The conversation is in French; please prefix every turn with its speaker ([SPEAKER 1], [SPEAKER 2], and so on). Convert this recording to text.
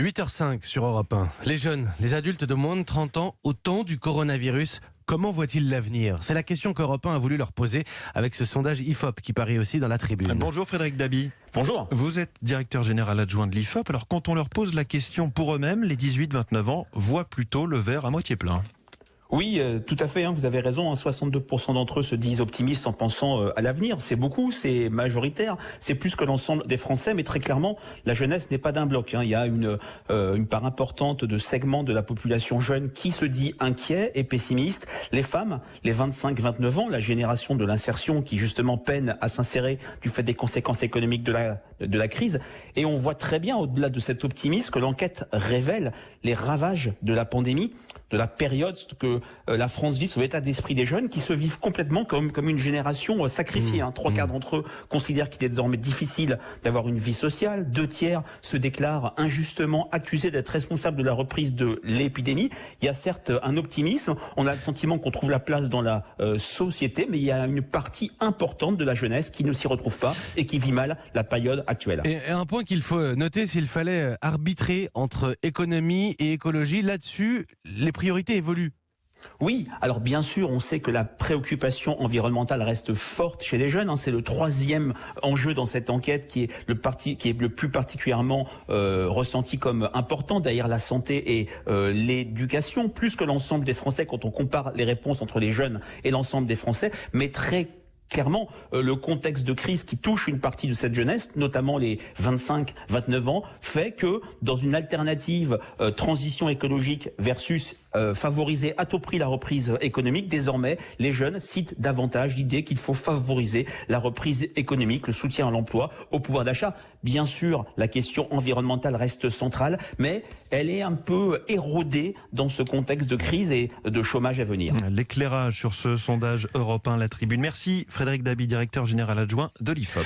[SPEAKER 1] 8h05 sur Europe 1. Les jeunes, les adultes de moins de 30 ans, au temps du coronavirus, comment voient-ils l'avenir? C'est la question qu'Europe 1 a voulu leur poser avec ce sondage IFOP qui paraît aussi dans la tribune.
[SPEAKER 2] Bonjour Frédéric Dabi.
[SPEAKER 3] Bonjour.
[SPEAKER 2] Vous êtes directeur général adjoint de l'IFOP. Alors quand on leur pose la question pour eux-mêmes, les 18-29 ans voient plutôt le verre à moitié plein.
[SPEAKER 3] Oui, tout à fait, vous avez raison, 62% d'entre eux se disent optimistes en pensant à l'avenir. C'est beaucoup, c'est majoritaire, c'est plus que l'ensemble des Français, mais très clairement, la jeunesse n'est pas d'un bloc. Il y a une part importante de segments de la population jeune qui se dit inquiet et pessimiste. Les femmes, les 25-29 ans, la génération de l'insertion qui justement peine à s'insérer du fait des conséquences économiques de la crise. Et on voit très bien, au-delà de cet optimisme, que l'enquête révèle les ravages de la pandémie, de la période que la France vit, sur l'état d'esprit des jeunes qui se vivent complètement comme une génération sacrifiée. 3/4 d'entre eux considèrent qu'il est désormais difficile d'avoir une vie sociale. 2/3 se déclarent injustement accusés d'être responsables de la reprise de l'épidémie. Il y a certes un optimisme, on a le sentiment qu'on trouve la place dans la société, mais il y a une partie importante de la jeunesse qui ne s'y retrouve pas et qui vit mal la période actuelle.
[SPEAKER 1] Et un point qu'il faut noter, s'il fallait arbitrer entre économie et écologie, là-dessus, les priorités évoluent.
[SPEAKER 3] Oui, alors bien sûr, on sait que la préoccupation environnementale reste forte chez les jeunes. C'est le troisième enjeu dans cette enquête qui est le plus particulièrement ressenti comme important, derrière la santé et l'éducation, plus que l'ensemble des Français quand on compare les réponses entre les jeunes et l'ensemble des Français, mais très clairement, le contexte de crise qui touche une partie de cette jeunesse, notamment les 25-29 ans, fait que dans une alternative transition écologique versus favoriser à tout prix la reprise économique, désormais les jeunes citent davantage l'idée qu'il faut favoriser la reprise économique, le soutien à l'emploi, au pouvoir d'achat. Bien sûr, la question environnementale reste centrale, mais elle est un peu érodée dans ce contexte de crise et de chômage à venir.
[SPEAKER 2] L'éclairage sur ce sondage Europe 1, la tribune. Merci Frédéric Dabi, directeur général adjoint de l'IFOP.